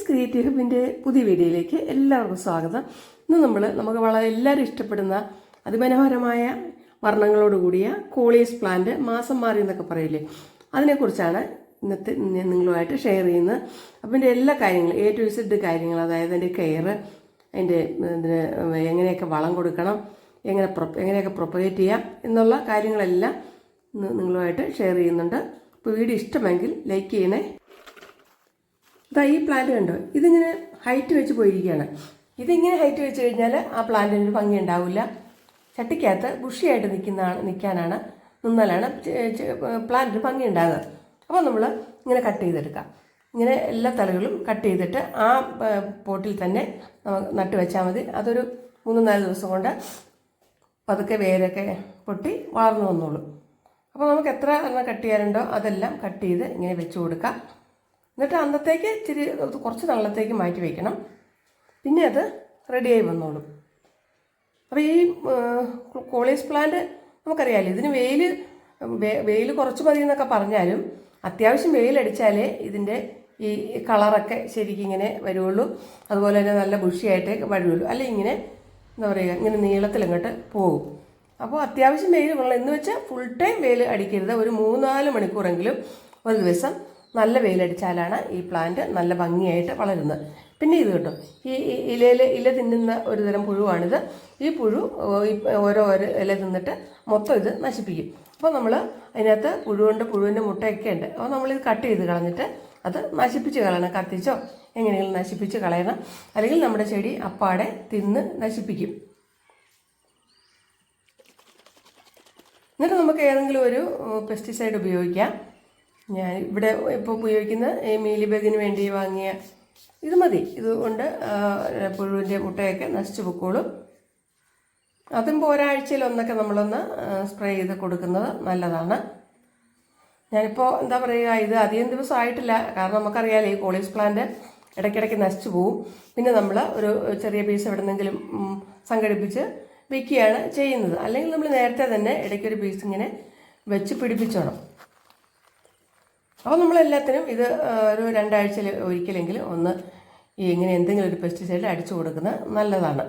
Creative ഹബിൻ്റെ പുതിയ വീഡിയോയിലേക്ക് എല്ലാവർക്കും സ്വാഗതം. ഇന്ന് നമുക്ക് വളരെ എല്ലാവരും ഇഷ്ടപ്പെടുന്ന അതിമനോഹരമായ വർണ്ണങ്ങളോട് കൂടിയ കോളിയസ് പ്ലാന്റ് മാസം മാറി എന്നൊക്കെ പറയില്ലേ, അതിനെക്കുറിച്ചാണ് ഇന്നത്തെ നിങ്ങളുമായിട്ട് ഷെയർ ചെയ്യുന്നത്. അപ്പം ഇതിൻ്റെ എല്ലാ കാര്യങ്ങളും A to Z കാര്യങ്ങൾ, അതായത് അതിൻ്റെ കെയർ, അതിൻ്റെ എങ്ങനെയൊക്കെ വളം കൊടുക്കണം, എങ്ങനെയൊക്കെ പ്രൊപ്പഗേറ്റ് ചെയ്യാം എന്നുള്ള കാര്യങ്ങളെല്ലാം നിങ്ങളുമായിട്ട് ഷെയർ ചെയ്യുന്നുണ്ട്. അപ്പോൾ വീഡിയോ ഇഷ്ടമെങ്കിൽ ലൈക്ക് ചെയ്യണേ. ഈ പ്ലാന്റ് കണ്ടോ, ഇതിങ്ങനെ ഹൈറ്റ് വെച്ച് പോയിരിക്കുകയാണ്. ഇതിങ്ങനെ ഹൈറ്റ് വെച്ച് കഴിഞ്ഞാൽ ആ പ്ലാന്റിനൊരു ഭംഗി ഉണ്ടാവില്ല. ചട്ടിക്കകത്ത് ബുഷിയായിട്ട് നിൽക്കാനാണ് പ്ലാന്റിന് ഭംഗി ഉണ്ടാകുക. അപ്പോൾ നമ്മൾ ഇങ്ങനെ കട്ട് ചെയ്തെടുക്കാം. ഇങ്ങനെ എല്ലാ തലകളും കട്ട് ചെയ്തിട്ട് ആ പോട്ടിൽ തന്നെ നട്ട് വെച്ചാൽ മതി. അതൊരു 3-4 ദിവസം കൊണ്ട് പതുക്കെ വേരൊക്കെ പൊട്ടി വളർന്നു വന്നോളും. അപ്പോൾ നമുക്ക് എത്ര എണ്ണം കട്ട് ചെയ്യാനുണ്ടോ അതെല്ലാം കട്ട് ചെയ്ത് ഇങ്ങനെ വെച്ച് കൊടുക്കാം. എന്നിട്ട് അന്നത്തേക്ക് കുറച്ച് നാളത്തേക്ക് മാറ്റി വയ്ക്കണം. പിന്നെ അത് റെഡിയായി വന്നോളും. അപ്പോൾ ഈ കോളിയസ് പ്ലാന്റ് നമുക്കറിയാമല്ലോ, ഇതിന് വെയിൽ കുറച്ച് മതി എന്നൊക്കെ പറഞ്ഞാലും അത്യാവശ്യം വെയിലടിച്ചാലേ ഇതിൻ്റെ ഈ കളറൊക്കെ ശരിക്കും ഇങ്ങനെ വരുള്ളൂ. അതുപോലെ തന്നെ നല്ല ബുഷിയായിട്ടേ വരുള്ളൂ. അല്ലെങ്കിൽ ഇങ്ങനെ എന്താ പറയുക, ഇങ്ങനെ നീളത്തിലിങ്ങോട്ട് പോകും. അപ്പോൾ അത്യാവശ്യം വെയിൽ കൊള്ളണം എന്ന് വെച്ചാൽ ഫുൾ ടൈം വെയിൽ അടിക്കരുത്. ഒരു 3-4 മണിക്കൂറെങ്കിലും ഒരു ദിവസം നല്ല വെയിലടിച്ചാലാണ് ഈ പ്ലാന്റ് നല്ല ഭംഗിയായിട്ട് വളരുന്നത്. പിന്നെ ഇത് കേട്ടോ, ഈ ഇല തിന്നുന്ന ഒരു തരം പുഴുവാണിത്. ഈ പുഴു ഓരോ ഇല തിന്നിട്ട് മൊത്തം ഇത് നശിപ്പിക്കും. അപ്പോൾ നമ്മൾ അതിനകത്ത് പുഴുവിൻ്റെ മുട്ടയൊക്കെ ഉണ്ട്. അപ്പോൾ നമ്മളിത് കട്ട് ചെയ്ത് കളഞ്ഞിട്ട് അത് നശിപ്പിച്ച് കളയണം. കത്തിച്ചോ എങ്ങനെയെങ്കിലും നശിപ്പിച്ച് കളയണം. അല്ലെങ്കിൽ നമ്മുടെ ചെടി അപ്പാടെ തിന്ന് നശിപ്പിക്കും. എന്നിട്ട് നമുക്ക് ഏതെങ്കിലും ഒരു പെസ്റ്റിസൈഡ് ഉപയോഗിക്കാം. ഞാൻ ഇവിടെ ഇപ്പോൾ ഉപയോഗിക്കുന്ന ഈ മീലിബഗിന് വേണ്ടി വാങ്ങിയ ഇത് മതി. ഇതുകൊണ്ട് പുഴുവിൻ്റെ മുട്ടയൊക്കെ നശിച്ചു പൊക്കോളും. അതും ഒരാഴ്ചയിൽ ഒന്നൊക്കെ നമ്മളൊന്ന് സ്പ്രേ ചെയ്ത് കൊടുക്കുന്നത് നല്ലതാണ്. ഞാനിപ്പോൾ എന്താ പറയുക, ഇത് അധികം ദിവസം ആയിട്ടില്ല. കാരണം നമുക്കറിയാമല്ലോ, ഈ കോളിയസ് പ്ലാന്റ് ഇടയ്ക്കിടയ്ക്ക് നശിച്ചു പോവും. പിന്നെ നമ്മൾ ഒരു ചെറിയ പീസ് എവിടെന്നെങ്കിലും സംഘടിപ്പിച്ച് വയ്ക്കുകയാണ് ചെയ്യുന്നത്. അല്ലെങ്കിൽ നമ്മൾ നേരത്തെ തന്നെ ഇടയ്ക്കൊരു പീസ് ഇങ്ങനെ വെച്ച് പിടിപ്പിച്ചോണം. അപ്പോൾ നമ്മളെല്ലാത്തിനും ഇത് ഒരു 2 ആഴ്ചയിൽ ഒരിക്കലെങ്കിലും ഒന്ന് ഇങ്ങനെ എന്തെങ്കിലും ഒരു പെസ്റ്റിസൈഡ് അടിച്ചു കൊടുക്കുന്നത് നല്ലതാണ്.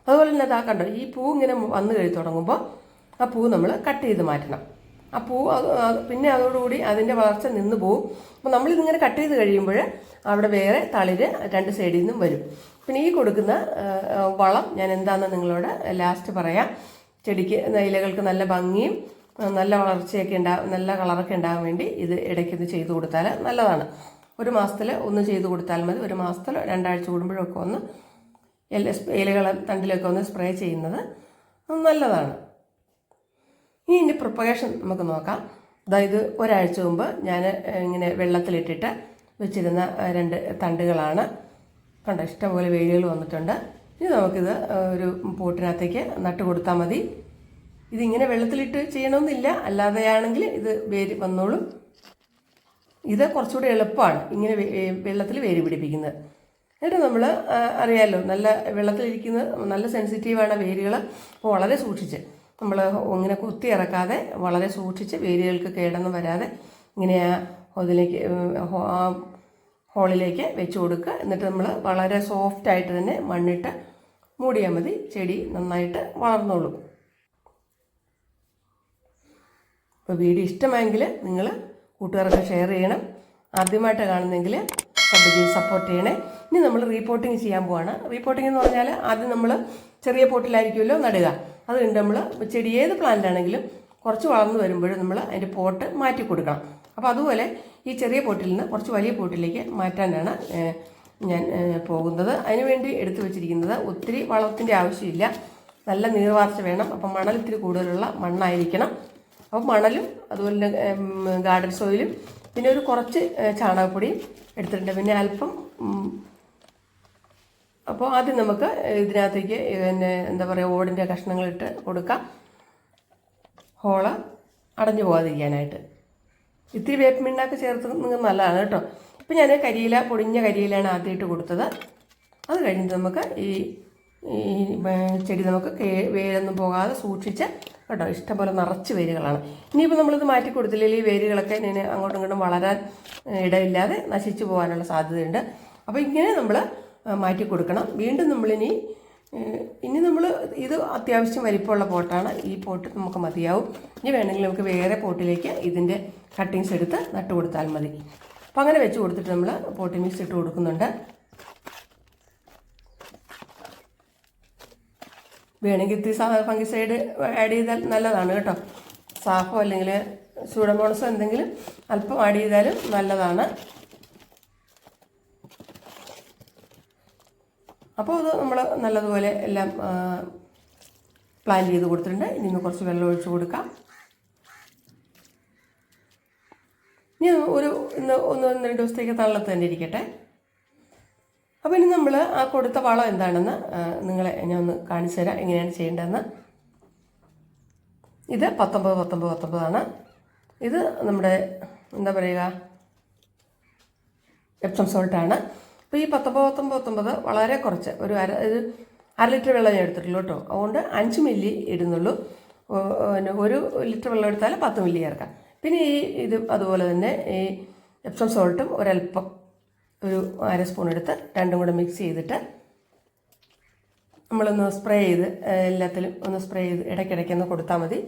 അതുപോലെ തന്നെ അതാ കണ്ടോ, ഈ പൂ ഇങ്ങനെ വന്നു തുടങ്ങുമ്പോൾ ആ പൂ നമ്മൾ കട്ട് ചെയ്ത് മാറ്റണം. ആ പൂ പിന്നെ അതോടുകൂടി അതിൻ്റെ വളർച്ച നിന്ന് പോവും. അപ്പോൾ നമ്മളിതിങ്ങനെ കട്ട് ചെയ്ത് കഴിയുമ്പോൾ അവിടെ വേറെ തളിര് 2 സൈഡിൽ നിന്നും വരും. പിന്നെ ഈ കൊടുക്കുന്ന വളം ഞാൻ എന്താണെന്ന് നിങ്ങളോട് ലാസ്റ്റ് പറയാം. ചെടിക്ക് ഇലകൾക്ക് നല്ല ഭംഗിയും നല്ല വളർച്ചയൊക്കെ നല്ല കളറൊക്കെ ഉണ്ടാകാൻ വേണ്ടി ഇത് ഇടയ്ക്കൊന്ന് ചെയ്ത് കൊടുത്താൽ നല്ലതാണ്. ഒരു മാസത്തിൽ ഒന്ന് ചെയ്ത് കൊടുത്താൽ മതി. ഒരു മാസത്തിൽ 2 ആഴ്ച കൂടുമ്പോഴൊക്കെ ഒന്ന് ഇലകൾ തണ്ടിലൊക്കെ ഒന്ന് സ്പ്രേ ചെയ്യുന്നത് നല്ലതാണ്. ഇനി ഇതിൻ്റെ പ്രൊപ്പഗേഷൻ നമുക്ക് നോക്കാം. അതായത് ഒരാഴ്ച മുമ്പ് ഞാൻ ഇങ്ങനെ വെള്ളത്തിലിട്ടിട്ട് വെച്ചിരുന്ന 2 തണ്ടുകളാണ്. കണ്ടോ, ഇഷ്ടംപോലെ വേരുകൾ വന്നിട്ടുണ്ട്. ഇനി നമുക്കിത് ഒരു പോട്ടിനകത്തേക്ക് നട്ട് കൊടുത്താൽ മതി. ഇതിങ്ങനെ വെള്ളത്തിലിട്ട് ചെയ്യണമെന്നില്ല, അല്ലാതെയാണെങ്കിൽ ഇത് വേര് വന്നോളും. ഇത് കുറച്ചുകൂടി എളുപ്പമാണ് ഇങ്ങനെ വെള്ളത്തിൽ വേര് പിടിപ്പിക്കുന്നത്. എന്നിട്ട് നമ്മൾ അറിയാമല്ലോ, നല്ല വെള്ളത്തിലിരിക്കുന്ന നല്ല സെൻസിറ്റീവാണ് വേരുകൾ. അപ്പോൾ വളരെ സൂക്ഷിച്ച് നമ്മൾ ഇങ്ങനെ കുത്തി ഇറക്കാതെ വളരെ സൂക്ഷിച്ച് വേരുകൾക്ക് കേടൊന്നും വരാതെ ഇങ്ങനെ അതിലേക്ക് ഹോളിലേക്ക് വെച്ച് കൊടുക്കുക. എന്നിട്ട് നമ്മൾ വളരെ സോഫ്റ്റായിട്ട് തന്നെ മണ്ണിട്ട് മൂടിയാൽ മതി. ചെടി നന്നായിട്ട് വളർന്നോളും. അപ്പോൾ വീഡിയോ ഇഷ്ടമായെങ്കിൽ നിങ്ങൾ കൂട്ടുകാർക്ക് ഷെയർ ചെയ്യണം. ആദ്യമായിട്ട് കാണുന്നെങ്കിൽ സപ്പോർട്ട് ചെയ്യണേ. ഇനി നമ്മൾ റീപോട്ടിങ് ചെയ്യാൻ പോവാണ്. റീപോട്ടിങ് എന്ന് പറഞ്ഞാൽ ആദ്യം നമ്മൾ ചെറിയ പോട്ടിലായിരിക്കുമല്ലോ നടുക. അതുകൊണ്ട് നമ്മൾ ചെടി ഏത് പ്ലാന്റ് ആണെങ്കിലും കുറച്ച് വളർന്നു വരുമ്പോഴും നമ്മൾ അതിൻ്റെ പോട്ട് മാറ്റി കൊടുക്കണം. അപ്പോൾ അതുപോലെ ഈ ചെറിയ പോട്ടിൽ നിന്ന് കുറച്ച് വലിയ പോട്ടിലേക്ക് മാറ്റാനാണ് ഞാൻ പോകുന്നത്. അതിനുവേണ്ടി എടുത്തു വച്ചിരിക്കുന്നത് ഒത്തിരി വളത്തിൻ്റെ ആവശ്യമില്ല, നല്ല നീർവാർച്ച വേണം. അപ്പം മണൽ ഇത്തിരി കൂടുതലുള്ള മണ്ണായിരിക്കണം. അപ്പോൾ മണലും അതുപോലെ തന്നെ ഗാർഡൻ സോയിലും പിന്നെ ഒരു കുറച്ച് ചാണകപ്പൊടിയും എടുത്തിട്ടുണ്ട്. പിന്നെ അല്പം അപ്പോൾ ആദ്യം നമുക്ക് ഇതിനകത്തേക്ക് പിന്നെ എന്താ പറയുക, ഓടിൻ്റെ കഷ്ണങ്ങളിട്ട് കൊടുക്കാം, ഹോള് അടഞ്ഞു പോകാതിരിക്കാനായിട്ട്. ഇത്തിരി വേപ്പിമിണ്ണൊക്കെ ചേർത്ത് നല്ലതാണ് കേട്ടോ. ഇപ്പം ഞാൻ പൊടിഞ്ഞ കരിയിലാണ് ആദ്യമായിട്ട് കൊടുത്തത്. അത് കഴിഞ്ഞിട്ട് നമുക്ക് ഈ ചെടി നമുക്ക് വേരൊന്നും പോകാതെ സൂക്ഷിച്ച് കേട്ടോ. ഇഷ്ടംപോലെ നിറച്ച് വേരുകളാണ്. ഇനിയിപ്പോൾ നമ്മളിത് മാറ്റി കൊടുത്തില്ലെങ്കിൽ ഈ വേരുകളൊക്കെ ഇനി അങ്ങോട്ടും ഇങ്ങോട്ടും വളരാൻ ഇടയില്ലാതെ നശിച്ചു പോകാനുള്ള സാധ്യതയുണ്ട്. അപ്പോൾ ഇങ്ങനെ നമ്മൾ മാറ്റി കൊടുക്കണം. വീണ്ടും നമ്മളിനി നമ്മൾ ഇത് അത്യാവശ്യം വലിപ്പമുള്ള പോട്ടാണ്. ഈ പോട്ട് നമുക്ക് മതിയാവും. ഇനി വേണമെങ്കിൽ നമുക്ക് വേറെ പോട്ടിലേക്ക് ഇതിൻ്റെ കട്ടിങ്സ് എടുത്ത് നട്ട് കൊടുത്താൽ മതി. അപ്പം അങ്ങനെ വെച്ച് കൊടുത്തിട്ട് നമ്മൾ പോട്ടി മിക്സ് ഇട്ട് കൊടുക്കുന്നുണ്ട്. വേണമെങ്കിൽ ഇത്തിരി ഫംഗിസൈഡ് ആഡ് ചെയ്താൽ നല്ലതാണ് കേട്ടോ. സാഫോ അല്ലെങ്കിൽ സ്യൂഡോമോണസോ എന്തെങ്കിലും അല്പം ആഡ് ചെയ്താലും നല്ലതാണ്. അപ്പോൾ അത് നമ്മൾ നല്ലതുപോലെ എല്ലാം പ്ലാൻ ചെയ്ത് കൊടുത്തിട്ടുണ്ട്. ഇനി ഒന്ന് കുറച്ച് വെള്ളം ഒഴിച്ച് കൊടുക്കാം. ഇനി ഇന്ന് 1-2 ദിവസത്തേക്ക് തണലത്ത് തന്നെ ഇരിക്കട്ടെ. അപ്പോൾ ഇനി നമ്മൾ ആ കൊടുത്ത വളം എന്താണെന്ന് നിങ്ങളെ ഞാൻ ഒന്ന് കാണിച്ചു തരാം എങ്ങനെയാണ് ചെയ്യേണ്ടതെന്ന്. ഇത് 19 ഇത് നമ്മുടെ എന്താ പറയുക, എപ്സം സോൾട്ടാണ്. അപ്പോൾ ഈ 19 വളരെ കുറച്ച് ഒരു അര ലിറ്റർ വെള്ളം ഞാൻ എടുത്തിട്ടുള്ളൂ കേട്ടോ. അതുകൊണ്ട് 5 മില്ലി ഇടുന്നുള്ളൂ. 1 ലിറ്റർ വെള്ളം എടുത്താൽ 10 മില്ലി ചേർക്കാം. പിന്നെ ഇത് അതുപോലെ തന്നെ ഈ എപ്സം സോൾട്ടും ഒരല്പം ഒരു അര സ്പൂൺ എടുത്ത് രണ്ടും കൂടെ മിക്സ് ചെയ്തിട്ട് നമ്മളൊന്ന് സ്പ്രേ ചെയ്ത് എല്ലാത്തിലും ഒന്ന് സ്പ്രേ ചെയ്ത് ഇടയ്ക്കിടയ്ക്കൊന്ന് കൊടുത്താൽ മതി.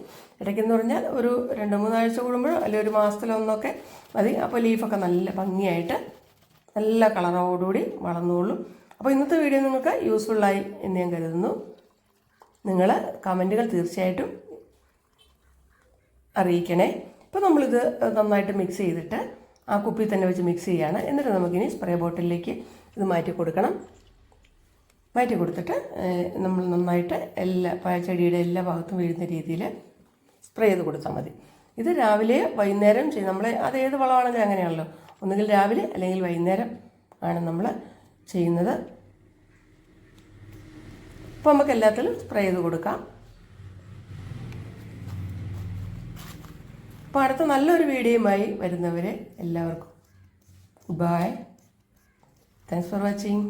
ഇടയ്ക്കെന്ന് പറഞ്ഞാൽ ഒരു 2-3 ആഴ്ച കൂടുമ്പോഴോ അല്ലെങ്കിൽ ഒരു മാസത്തിലൊന്നൊക്കെ മതി. അപ്പോൾ ലീഫൊക്കെ നല്ല ഭംഗിയായിട്ട് നല്ല കളറോടുകൂടി വളർന്നുകൊള്ളും. അപ്പോൾ ഇന്നത്തെ വീഡിയോ നിങ്ങൾക്ക് യൂസ്ഫുള്ളായി എന്ന് ഞാൻ കരുതുന്നു. നിങ്ങൾ കമൻറ്റുകൾ തീർച്ചയായിട്ടും അറിയിക്കണേ. ഇപ്പോൾ നമ്മളിത് നന്നായിട്ട് മിക്സ് ചെയ്തിട്ട് ആ കുപ്പി തന്നെ വെച്ച് മിക്സ് ചെയ്യുകയാണ്. എന്നിട്ട് നമുക്കിനി സ്പ്രേ ബോട്ടിലേക്ക് ഇത് മാറ്റി കൊടുക്കണം. മാറ്റി കൊടുത്തിട്ട് നമ്മൾ നന്നായിട്ട് ചെടിയുടെ എല്ലാ ഭാഗത്തും വീഴുന്ന രീതിയിൽ സ്പ്രേ ചെയ്ത് കൊടുത്താൽ മതി. ഇത് രാവിലെ വൈകുന്നേരം ചെയ്യും. നമ്മൾ അത് ഏത് വളമാണെങ്കിലും അങ്ങനെയാണല്ലോ. ഒന്നുകിൽ രാവിലെ അല്ലെങ്കിൽ വൈകുന്നേരം ആണ് നമ്മൾ ചെയ്യുന്നത്. അപ്പോൾ നമുക്ക് എല്ലാത്തിലും സ്പ്രേ ചെയ്ത് കൊടുക്കാം. അപ്പോൾ അടുത്ത നല്ലൊരു വീഡിയോയുമായി വരുന്നവരെ എല്ലാവർക്കും ബൈ. Thanks for watching.